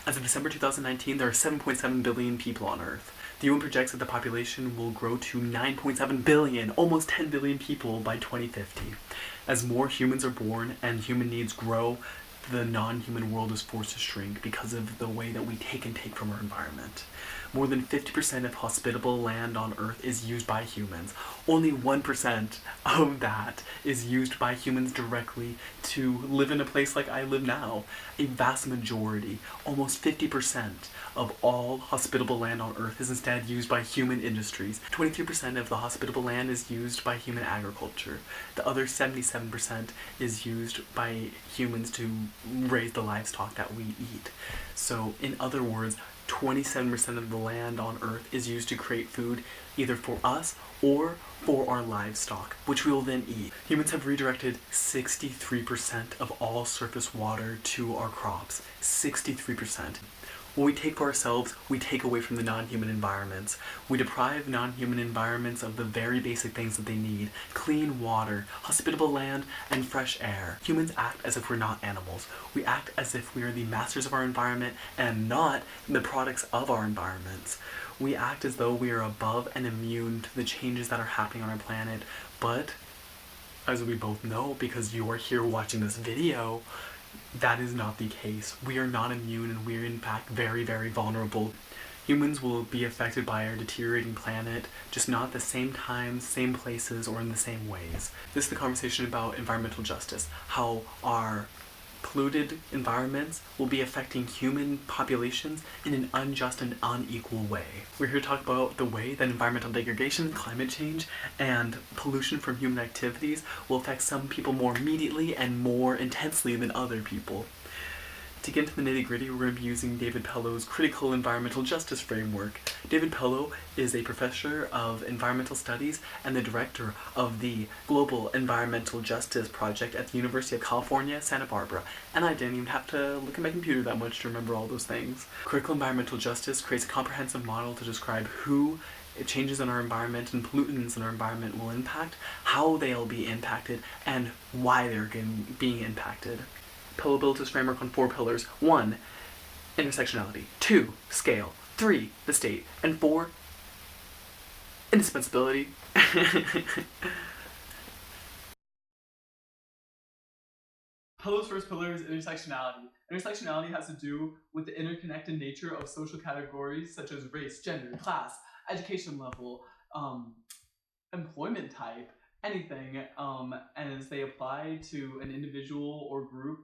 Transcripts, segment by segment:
As of December 2019, there are 7.7 billion people on Earth. The UN projects that the population will grow to 9.7 billion, almost 10 billion people by 2050. As more humans are born and human needs grow, the non-human world is forced to shrink because of the way that we take from our environment. More than 50% of hospitable land on Earth is used by humans. Only 1% of that is used by humans directly to live in a place like I live now. A vast majority, almost 50% of all hospitable land on Earth is instead used by human industries. 23% of the hospitable land is used by human agriculture. The other 77% is used by humans to raise the livestock that we eat. So, in other words, 27% of the land on Earth is used to create food either for us or for our livestock, which we will then eat. Humans have redirected 63% of all surface water to our crops. 63%. What we take for ourselves, we take away from the non-human environments. We deprive non-human environments of the very basic things that they need: clean water, hospitable land, and fresh air. Humans act as if we're not animals. We act as if we are the masters of our environment and not the products of our environments. We act as though we are above and immune to the changes that are happening on our planet, but as we both know, because you are here watching this video, that is not the case. We are not immune, and we are in fact very, very vulnerable. Humans will be affected by our deteriorating planet, just not at the same time, same places, or in the same ways. This is the conversation about environmental justice, how our polluted environments will be affecting human populations in an unjust and unequal way. We're here to talk about the way that environmental degradation, climate change, and pollution from human activities will affect some people more immediately and more intensely than other people. To get into the nitty-gritty, we're going to be using David Pello's critical environmental justice framework. David Pello is a professor of environmental studies and the director of the Global Environmental Justice Project at the University of California, Santa Barbara. And I didn't even have to look at my computer that much to remember all those things. Critical environmental justice creates a comprehensive model to describe who changes in our environment and pollutants in our environment will impact, how they'll be impacted, and why they're being impacted. Pello built his framework on 4 pillars. 1. Intersectionality. 2. Scale. 3. The state. And 4. Indispensability. Pello's first pillar is intersectionality. Intersectionality has to do with the interconnected nature of social categories such as race, gender, class, education level, employment type, anything, and as they apply to an individual or group,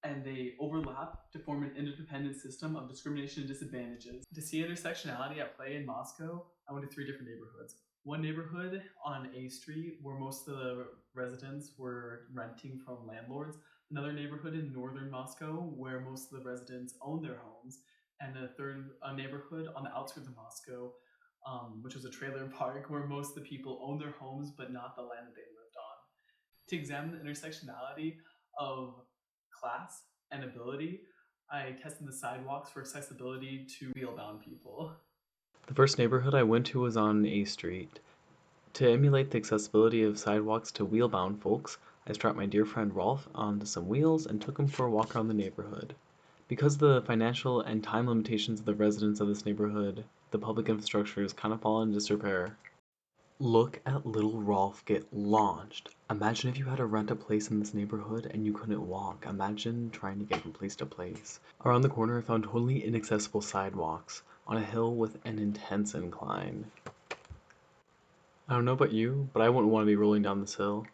and they overlap to form an interdependent system of discrimination and disadvantages. To see intersectionality at play in Moscow, I went to 3 different neighborhoods. One neighborhood on A Street where most of the residents were renting from landlords, another neighborhood in northern Moscow where most of the residents own their homes, and a third neighborhood on the outskirts of Moscow, which was a trailer park where most of the people own their homes but not the land that they lived on. To examine the intersectionality of class and ability, I tested the sidewalks for accessibility to wheelbound people. The first neighborhood I went to was on A Street. To emulate the accessibility of sidewalks to wheelbound folks, I strapped my dear friend Rolf onto some wheels and took him for a walk around the neighborhood. Because of the financial and time limitations of the residents of this neighborhood, the public infrastructure has kind of fallen into disrepair. Look at little Rolf get launched. Imagine if you had to rent a place in this neighborhood and you couldn't walk. Imagine trying to get from place to place. Around the corner I found totally inaccessible sidewalks on a hill with an intense incline. I don't know about you, but I wouldn't want to be rolling down this hill.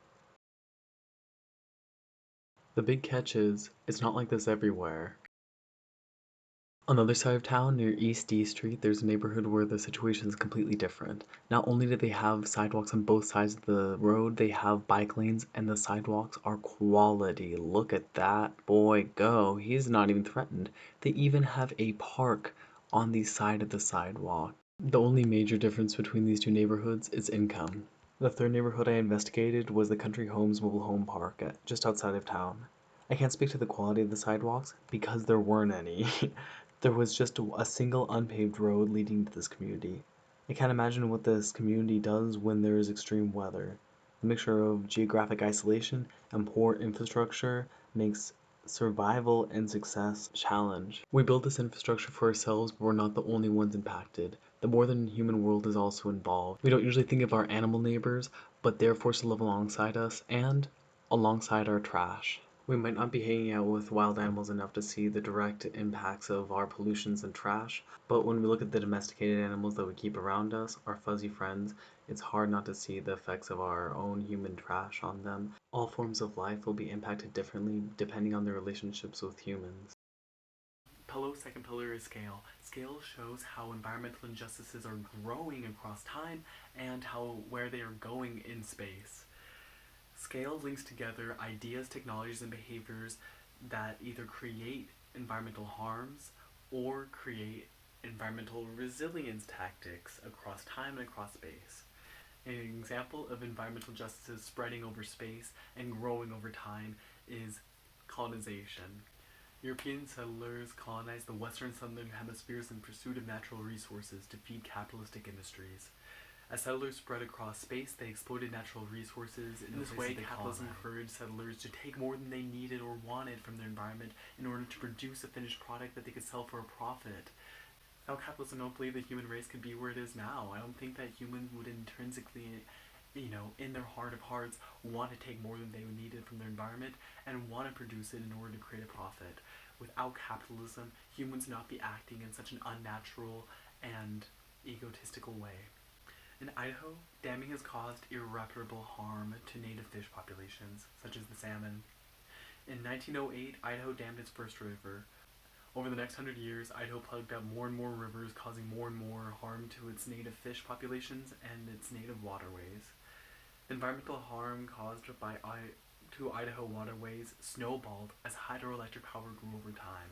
The big catch is, it's not like this everywhere. On the other side of town, near East D Street, there's a neighborhood where the situation is completely different. Not only do they have sidewalks on both sides of the road, they have bike lanes, and the sidewalks are quality. Look at that boy go. He's not even threatened. They even have a park on the side of the sidewalk. The only major difference between these 2 neighborhoods is income. The third neighborhood I investigated was the Country Homes Mobile Home Park, just outside of town. I can't speak to the quality of the sidewalks because there weren't any. There was just a single unpaved road leading to this community. I can't imagine what this community does when there is extreme weather. The mixture of geographic isolation and poor infrastructure makes survival and success challenge. We build this infrastructure for ourselves, but we're not the only ones impacted. The more than human world is also involved. We don't usually think of our animal neighbors, but they're forced to live alongside us and alongside our trash. We might not be hanging out with wild animals enough to see the direct impacts of our pollutions and trash, but when we look at the domesticated animals that we keep around us, our fuzzy friends, it's hard not to see the effects of our own human trash on them. All forms of life will be impacted differently depending on their relationships with humans. Second pillar is scale. Scale shows how environmental injustices are growing across time and where they are going in space. Scale links together ideas, technologies, and behaviors that either create environmental harms or create environmental resilience tactics across time and across space. An example of environmental justices spreading over space and growing over time is colonization. European settlers colonized the western and southern hemispheres in pursuit of natural resources to feed capitalistic industries. As settlers spread across space, they exploited natural resources. In this way, capitalism encouraged settlers to take more than they needed or wanted from their environment in order to produce a finished product that they could sell for a profit. Now, capitalism don't believe the human race could be where it is now. I don't think that humans would intrinsically, in their heart of hearts, want to take more than they needed from their environment and want to produce it in order to create a profit. Without capitalism, humans would not be acting in such an unnatural and egotistical way. In Idaho, damming has caused irreparable harm to native fish populations, such as the salmon. In 1908, Idaho dammed its first river. Over the next 100 years, Idaho plugged up more and more rivers, causing more and more harm to its native fish populations and its native waterways. The environmental harm caused to Idaho waterways snowballed as hydroelectric power grew over time.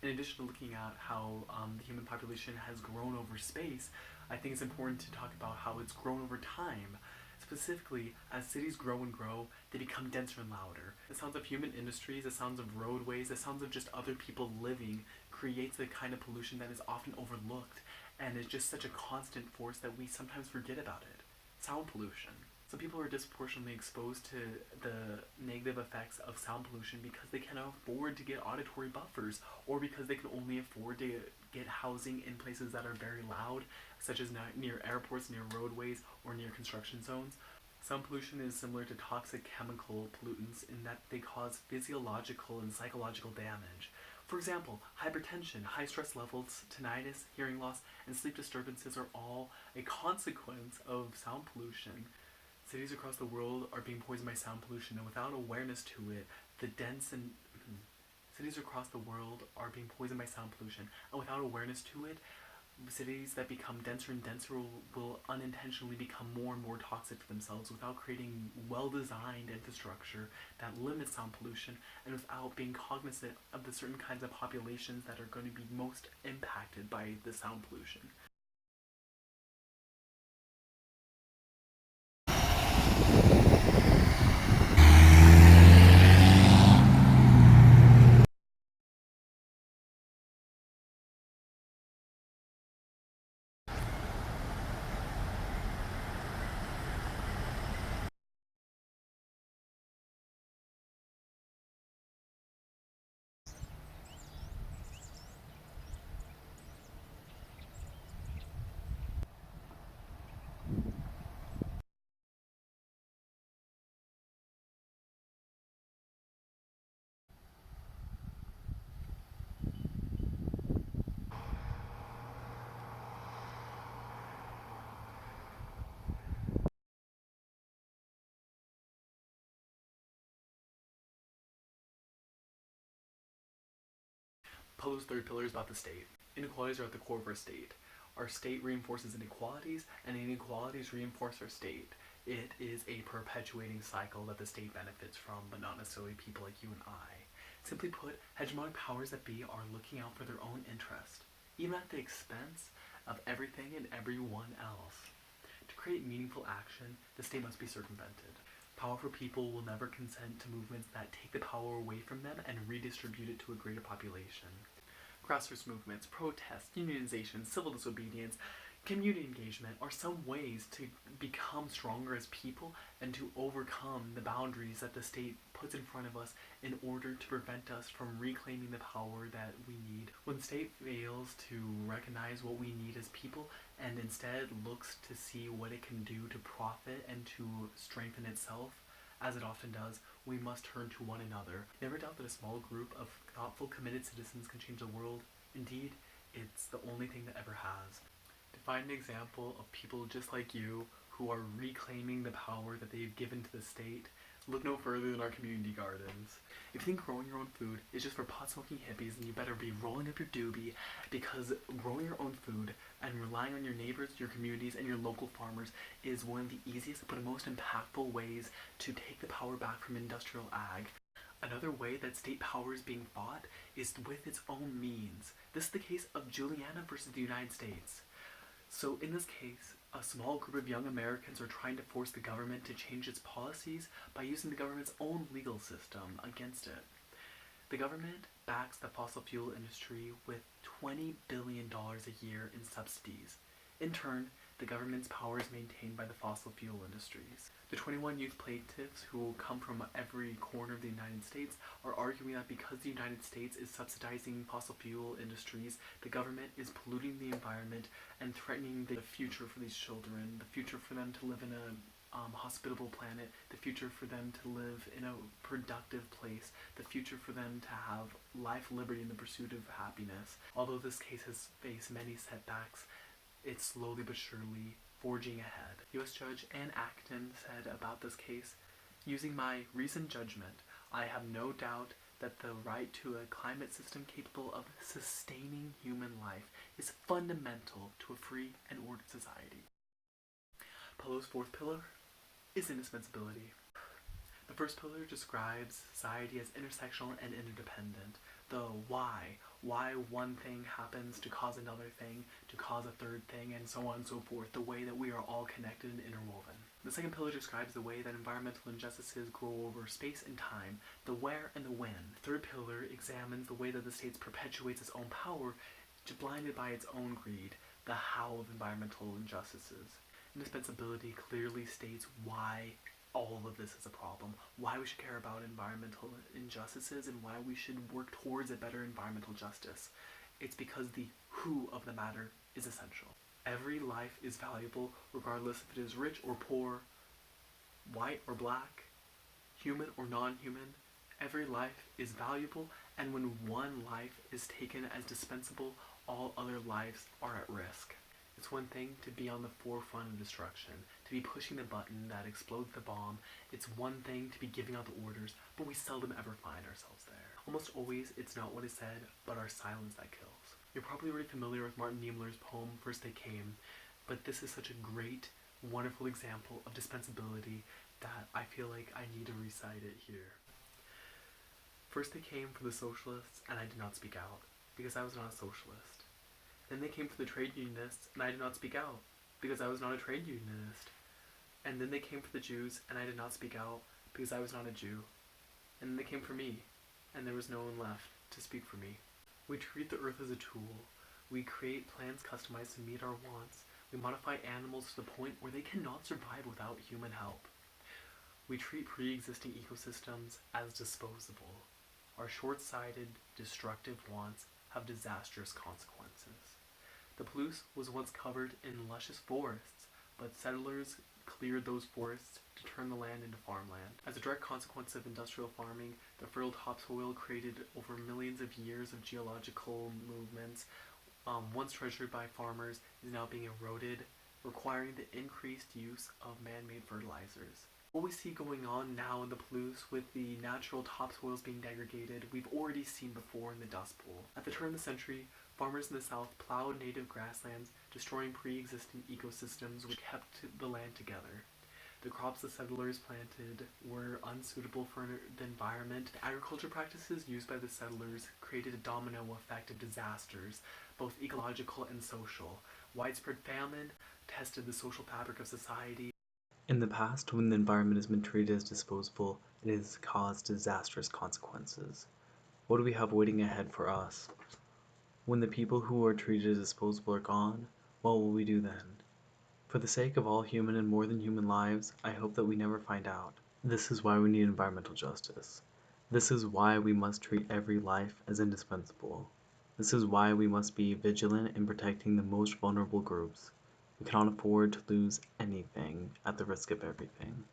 In addition to looking at how the human population has grown over space, I think it's important to talk about how it's grown over time. Specifically, as cities grow and grow, they become denser and louder. The sounds of human industries, the sounds of roadways, the sounds of just other people living creates the kind of pollution that is often overlooked and is just such a constant force that we sometimes forget about it. Sound pollution. Some people are disproportionately exposed to the negative effects of sound pollution because they cannot afford to get auditory buffers or because they can only afford to get housing in places that are very loud, such as near airports, near roadways, or near construction zones. Sound pollution is similar to toxic chemical pollutants in that they cause physiological and psychological damage. For example, hypertension, high stress levels, tinnitus, hearing loss, and sleep disturbances are all a consequence of sound pollution. Cities across the world are being poisoned by sound pollution, and without awareness to it, cities across the world are being poisoned by sound pollution, and without awareness to it, cities that become denser and denser will unintentionally become more and more toxic to themselves without creating well-designed infrastructure that limits sound pollution and without being cognizant of the certain kinds of populations that are going to be most impacted by the sound pollution. Polo's third pillar is about the state. Inequalities are at the core of our state. Our state reinforces inequalities, and inequalities reinforce our state. It is a perpetuating cycle that the state benefits from, but not necessarily people like you and I. Simply put, hegemonic powers that be are looking out for their own interest, even at the expense of everything and everyone else. To create meaningful action, the state must be circumvented. Powerful people will never consent to movements that take the power away from them and redistribute it to a greater population. Grassroots movements, protests, unionization, civil disobedience Community engagement are some ways to become stronger as people and to overcome the boundaries that the state puts in front of us in order to prevent us from reclaiming the power that we need. When the state fails to recognize what we need as people and instead looks to see what it can do to profit and to strengthen itself, as it often does, we must turn to one another. Never doubt that a small group of thoughtful, committed citizens can change the world. Indeed, it's the only thing that ever has. To find an example of people just like you who are reclaiming the power that they've given to the state, look no further than our community gardens. If you think growing your own food is just for pot-smoking hippies, then you better be rolling up your doobie, because growing your own food and relying on your neighbors, your communities, and your local farmers is one of the easiest but most impactful ways to take the power back from industrial ag. Another way that state power is being fought is with its own means. This is the case of Juliana versus the United States. So in this case, a small group of young Americans are trying to force the government to change its policies by using the government's own legal system against it. The government backs the fossil fuel industry with $20 billion a year in subsidies. In turn, the government's power is maintained by the fossil fuel industries. The 21 youth plaintiffs, who come from every corner of the United States, are arguing that because the United States is subsidizing fossil fuel industries, the government is polluting the environment and threatening the future for these children, the future for them to live in a hospitable planet, the future for them to live in a productive place, the future for them to have life, liberty, and the pursuit of happiness. Although this case has faced many setbacks, it's slowly but surely forging ahead. U.S. Judge Ann Acton said about this case, "Using my recent judgment, I have no doubt that the right to a climate system capable of sustaining human life is fundamental to a free and ordered society." Palo's fourth pillar is indispensability. The first pillar describes society as intersectional and interdependent. The why one thing happens to cause another thing, to cause a third thing, and so on and so forth, the way that we are all connected and interwoven. The second pillar describes the way that environmental injustices grow over space and time, the where and the when. The third pillar examines the way that the state perpetuates its own power, blinded by its own greed, the how of environmental injustices. Indispensability clearly states why all of this is a problem, why we should care about environmental injustices, and why we should work towards a better environmental justice. It's because the who of the matter is essential. Every life is valuable, regardless if it is rich or poor, white or black, human or non-human. Every life is valuable, and when one life is taken as dispensable, all other lives are at risk. It's one thing to be on the forefront of destruction, to be pushing the button that explodes the bomb. It's one thing to be giving out the orders, but we seldom ever find ourselves there. Almost always, it's not what is said, but our silence that kills. You're probably already familiar with Martin Niemöller's poem, First They Came, but this is such a great, wonderful example of dispensability that I feel like I need to recite it here. First they came for the socialists, and I did not speak out, because I was not a socialist. Then they came for the trade unionists, and I did not speak out, because I was not a trade unionist. And then they came for the Jews, and I did not speak out, because I was not a Jew. And then they came for me, and there was no one left to speak for me. We treat the earth as a tool. We create plans customized to meet our wants. We modify animals to the point where they cannot survive without human help. We treat pre-existing ecosystems as disposable. Our short-sighted, destructive wants have disastrous consequences. The Palouse was once covered in luscious forests, but settlers cleared those forests to turn the land into farmland. As a direct consequence of industrial farming, the fertile topsoil created over millions of years of geological movements, once treasured by farmers, is now being eroded, requiring the increased use of man-made fertilizers. What we see going on now in the Palouse with the natural topsoils being degraded, we've already seen before in the Dust Bowl. At the turn of the century, farmers in the south plowed native grasslands, destroying pre-existing ecosystems which kept the land together. The crops the settlers planted were unsuitable for the environment. The agriculture practices used by the settlers created a domino effect of disasters, both ecological and social. Widespread famine tested the social fabric of society. In the past, when the environment has been treated as disposable, it has caused disastrous consequences. What do we have waiting ahead for us? When the people who are treated as disposable are gone, What will we do then? For the sake of all human and more than human lives, I hope that we never find out. This is why we need environmental justice. This is why we must treat every life as indispensable. This is why we must be vigilant in protecting the most vulnerable groups. We cannot afford to lose anything at the risk of everything.